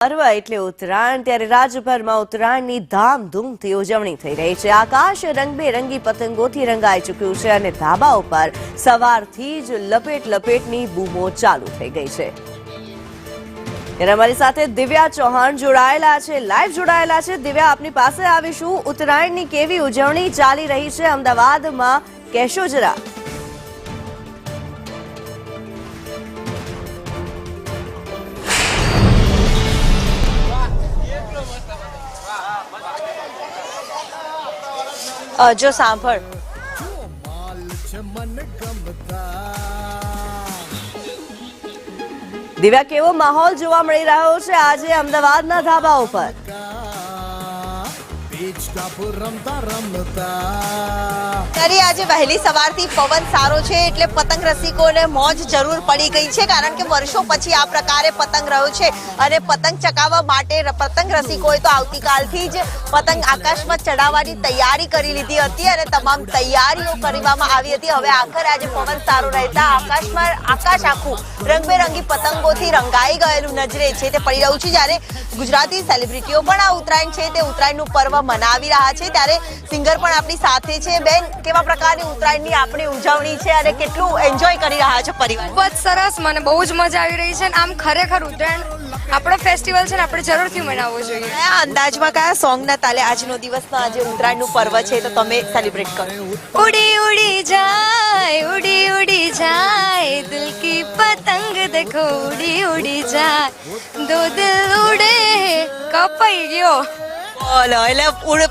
પર્વ એટલે ઉત્તરાયણ ત્યારે રાજ્યભરમાં ઉત્તરાયણની ધામધૂમથી ઉજવણી થઈ રહી છે। આકાશ રંગબેરંગી પતંગોથી રંગાઈ ચૂક્યું છે અને ધાબા ઉપર સવારથી જ લપેટની બૂમો ચાલુ થઈ ગઈ છે। ત્યારે અમારી સાથે દિવ્યા ચૌહાણ જોડાયેલા છે, લાઈવ જોડાયેલા છે। દિવ્યા, આપની પાસે આવીશું। ઉત્તરાયણની કેવી ઉજવણી ચાલી રહી છે અમદાવાદમાં, કહેશો જરા। જો સાંભળ, દિવ્યા, કેવો માહોલ જોવા મળી રહ્યો છે આજે અમદાવાદના ધાબા ઉપર? આજે વહેલી સવારથી પવન સારો છે એટલે પતંગ રસિકોને મોજ જરૂર પડી ગઈ છે, કારણ કે વર્ષો પછી આ પ્રકારે પતંગ રહ્યો છે અને પતંગ ચગાવવા માટે પતંગ રસિકોએ તો આવતીકાલથી જ પતંગ આકાશમાં ચડાવવાની તૈયારી કરી લીધી હતી અને તમામ તૈયારીઓ કરવામાં આવી હતી। હવે આખરે આજે પવન સારો રહેતા આકાશ આખું રંગબેરંગી પતંગોથી રંગાઈ ગયેલું નજરે છે તે પડી રહ્યું છે। જ્યારે ગુજરાતી સેલિબ્રિટીઓ પણ આ ઉત્તરાયણ છે તે ઉત્તરાયણનું પર્વ મનાવી રહ્યા છે, ત્યારે સિંગર પણ આપણી સાથે છે। બેન, કેવા પ્રકારની ઉત્તરાયણની આપણી ઉજવણી છે અને કેટલું એન્જોય કરી રહ્યા છો પરિવાર? બહુ સરસ, મને બહુ જ મજા આવી રહી છે। આમ ખરેખર ઉત્તરાયણ આપણો ફેસ્ટિવલ છે ને, આપણે જરૂરથી મનાવવો જોઈએ। કયા અંદાજમાં, કયા સોંગના તાલે આજનો દિવસનો આજે ઉત્તરાયણનું પર્વ છે તો તમે સેલિબ્રેટ કરો? ઉડી ઉડી જાય દિલ કી પતંગ દેખો, ઉડી ઉડી જાય દો દિલ ઉડે, કપાઈ ગયો। બોલો, એટલે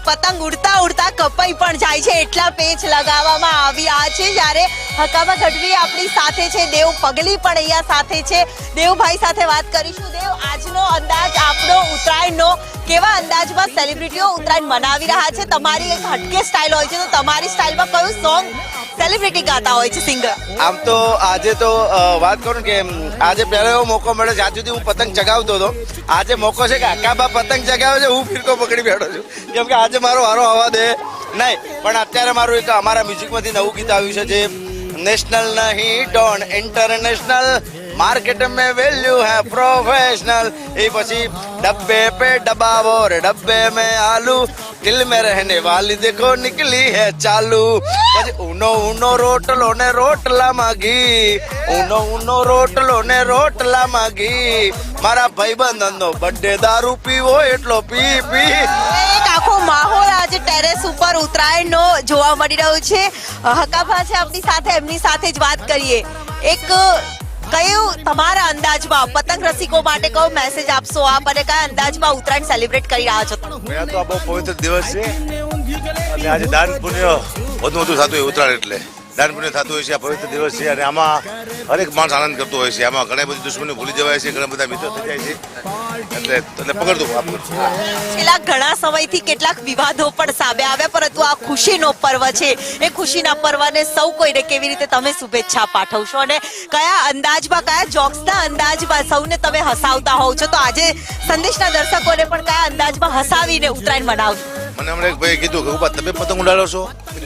પતંગ ઉડતા ઉડતા કપાઈ પણ જાય છે એટલા પેચ લગાવવામાં આવ્યા છે। જ્યારે હકાબા ગઢવી આપણી સાથે છે, દેવ પગલી પણ અહીંયા સાથે છે। દેવભાઈ સાથે વાત કરીશું। દેવ, આજનો અંદાજ આપણો ઉત્તરાયણનો, કેવા અંદાજમાં સેલિબ્રિટીઓ ઉત્તરાયણ મનાવી રહ્યા છે? તમારી એક હટકે સ્ટાઇલ હોય છે, તો તમારી સ્ટાઇલમાં કયું સોંગ સેલિબ્રિટી ગાતા હોય છે સિંગર? આમ તો આજે તો વાત કરું કે આજે પહેલો એવો મોકો મળ્યો છે, આજ સુધી હું પતંગ ચગાવતો હતો, આજે મોકો છે કે હકાબા પતંગ ચગાવે છે, હું ફિરકો પકડી બેઠો છું, કેમ કે આજે મારો વારો આવવા દે નહીં। પણ અત્યારે મારું એક અમારા મ્યુઝિકમાંથી નવું ગીત આવ્યું છે, જે નેશનલ નહીં ડોન ઇન્ટરનેશનલ, मार्केट में वैल्यू है प्रोफेशनल। એ પછી डब्बे पे डबावो रे डब्बे में आलू, दिल में रहने वाली देखो निकली है चालू। પછી ઊનો રોટલો ને રોટલામાં ઘી, ઊનો રોટલો ને રોટલામાં ઘી, મારા ભાઈબંધનો બર્થડે દારૂ પીવો એટલો પી પી। એક આખો માહોલ આજે ટેરેસ ઉપર ઉત્તરાયણનો જોવા મળી રહ્યો છે। હકાભા છે આપણી સાથે, એમની સાથે જ વાત કરીએ। એક કયું તમારા અંદાજમાં પતંગ રસિકો માટે કયો મેસેજ આપશો આપ અને કયા અંદાજમાં ઉત્તરાયણ સેલિબ્રેટ કરી રહ્યા છો? મેં તો આ બહુ પવિત્ર દિવસ છે અને આજે દાન પુણ્ય વધુ થતું હોય ઉત્તરાયણ, એટલે દાન પુણ્ય થતું હોય છે, આ પવિત્ર દિવસ છે અને આમાં હરેક માણસ આનંદ કરતો હોય છે। આમાં ઘણી બધી દુશ્મની ભૂલી જવાય છે, ઘણા બધા મિત્રો થઈ જાય છે, એટલે પકડતું। છેલ્લા ઘણા સમયથી કેટલાક વિવાદો પણ સામે આવ્યા, પરંતુ આ ખુશીનો પર્વ છે, એ ખુશીના પર્વને સૌ કોઈને કેવી રીતે તમે શુભેચ્છા પાઠવશો અને કયા અંદાજમાં, કયા જોક્સના અંદાજમાં સૌને તમે હસાવતા હોવ છો? તો આજે સંદેશના દર્શકોને પણ કયા અંદાજમાં હસાવીને ઉત્તરાયણ મનાવશો? મને હમણાં એક ભાઈ કીધું કે ઉભા તમે પતંગ ઉડાડો છો,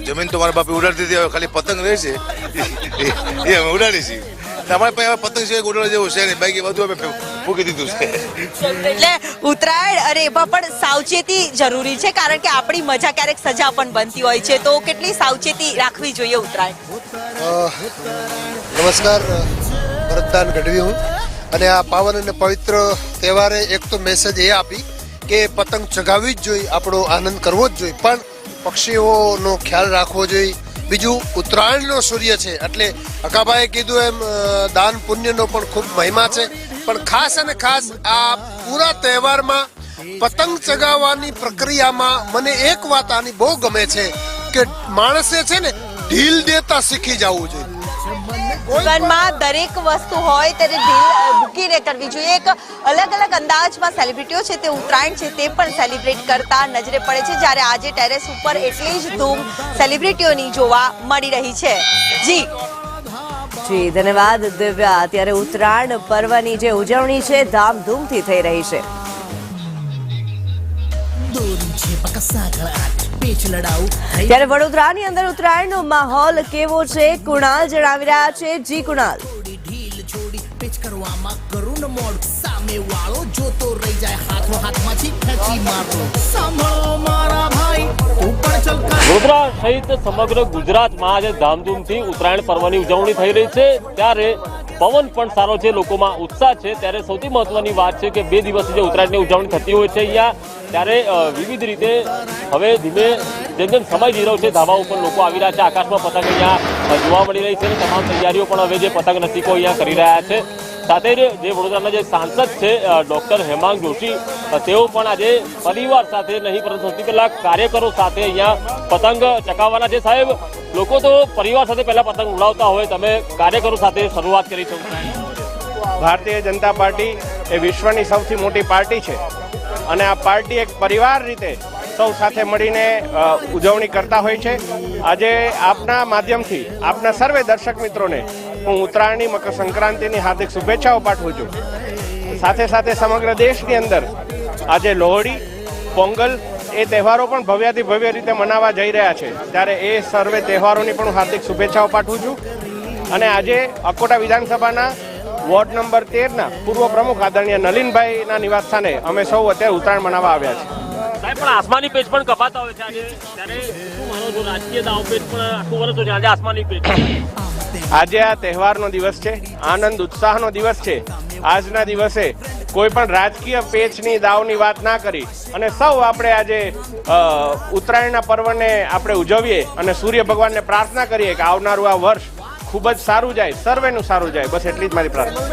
જમીન તો મારા બાપે ઉડાડતી હતી, હવે ખાલી પતંગ રહે છે એ અમે ઉડાડી છીએ। તમારે પાસે પતંગ છે ઉડાડવા જેવું છે ને, બાકી બધું અમે ફૂકી દીધું છે। એટલે ઉત્તરાયણ અને એમાં પણ સાવચેતી જરૂરી છે, કારણ કે આપણી મજા ક્યારેક સજા પણ બનતી હોય છે, તો કેટલી સાવચેતી રાખવી જોઈએ ઉત્તરાયણ? નમસ્કાર, ભરતદાન ગઢવી હું, અને આ પાવન અને પવિત્ર તહેવારે એક તો મેસેજ એ આપી કે પતંગ ચગાવવી જ જોઈએ, આપણો આનંદ કરવો જ જોઈએ, પણ પક્ષીઓનો ખ્યાલ રાખવો જોઈએ। બીજું, ઉત્તરાયણનો સૂર્ય છે એટલે હકાભાઈએ કીધું એમ દાન પુણ્યનો પણ ખૂબ મહિમા છે, પણ ખાસ અને ખાસ આ પૂરા તહેવારમાં પતંગ ચગાવવાની પ્રક્રિયામાં મને એક વાત આની બહુ ગમે છે કે માણસે છે ને ઢીલ દેતા શીખી જવું જોઈએ। જીવનમાં દરેક વસ્તુ હોય ત્યારે દિલ મૂકીને કરવી જોઈએ। એક અલગ અલગ અંદાજમાં સેલિબ્રિટીઓ છે તે ઉત્તરાયણ છે તે પણ સેલિબ્રેટ કરતા નજરે પડે છે, જ્યારે આજે ટેરેસ ઉપર એટલી જ ધૂમ સેલિબ્રિટીઓની જોવા મળી રહી છે। જી ધન્યવાદ દિવ્યા। ત્યારે ઉત્તરાયણ પર્વની જે ઉજવણી છે ધામધૂમથી થઈ રહી છે। ત્યારે વડોદરાની અંદર ઉત્તરાયણનો માહોલ કેવો છે, કુણાલ જણાવી રહ્યા છે। જી કુણાલ। પેચ કરવામાં કરું ન મોડ, સામે વાળો જોતો રહી જાય, વડોદરા સહિત સમગ્ર ગુજરાતમાં આજે ધામધૂમથી ઉત્તરાયણ પર્વની ઉજવણી થઈ રહી છે, ત્યારે પવન પણ સારો છે, લોકોમાં ઉત્સાહ છે. ત્યારે સૌથી મહત્વની વાત છે કે 2 દિવસની જે ઉત્તરાયણની ઉજવણી થતી હોય છે અહીંયા, ત્યારે વિવિધ રીતે હવે ધીમે જેમ સમય જઈ રહ્યો છે, ધાબા ઉપર લોકો આવી રહ્યા છે, આકાશમાં પતંગ અહીંયા જોવા મળી રહી છે અને તમામ તૈયારીઓ પણ હવે જે પતંગ રસિકો અહીંયા કરી રહ્યા છે. સાથે જ જે વડોદરાના જે સાંસદ છે ડોક્ટર હેમાંગ જોશી, તેઓ પણ આજે પરિવાર સાથે નહીં પરંતુ સૌથી પહેલા કાર્યકરો સાથે અહીંયા પતંગ ચકાવવાના છે. સાહેબ, લોકો તો પરિવાર સાથે પહેલા પતંગ ઉડાવતા હોય, તમે કાર્યકરો સાથે શરૂઆત કરી છે. ભારતીય જનતા પાર્ટી એ વિશ્વની સૌથી મોટી પાર્ટી છે અને આ પાર્ટી એક પરિવાર રીતે સૌ સાથે મળીને ઉજવણી કરતા હોય છે. આજે આપના માધ્યમથી આપના સર્વે દર્શક મિત્રોને હું ઉત્તરાયણની, મકર સંક્રાંતિની હાર્દિક શુભેચ્છાઓ પાઠવું છું. સાથે સાથે સમગ્ર દેશની અંદર આજે લોહડી, પોંગલ એ તહેવારો પણ ભવ્યાથી ભવ્ય રીતે મનાવવા જઈ રહ્યા છે, ત્યારે એ સર્વે તહેવારોની પણ હું હાર્દિક શુભેચ્છાઓ પાઠવું છું. અને આજે અકોટા વિધાનસભાના વોર્ડ નંબર 13ના પૂર્વ પ્રમુખ આદરણીય નલિનભાઈના નિવાસ સ્થાને અમે સૌ અત્યારે ઉત્તરાયણ મનાવવા આવ્યા છે. સાહેબ, પણ આસમાની પેચ પણ કપાતા હોય છે આજે, ત્યારે શું માનો છો? રાજકીય દાવ પેચ પણ આખું વર્ષ હોય છે, આજે આસમાની પેચ. આજે આ તહેવારનો દિવસ છે, આનંદ ઉત્સાહનો દિવસ છે. આજના દિવસે કોઈ પણ રાજકીય પેચની દાવની વાત ના કરી અને સૌ આપણે આજે ઉત્તરાયણના પર્વને આપણે ઉજવીએ અને સૂર્ય ભગવાનને પ્રાર્થના કરીએ કે આવનારું આ વર્ષ ખૂબ જ સારું જાય, સર્વેનું સારું જાય. બસ એટલી જ મારી પ્રાર્થના.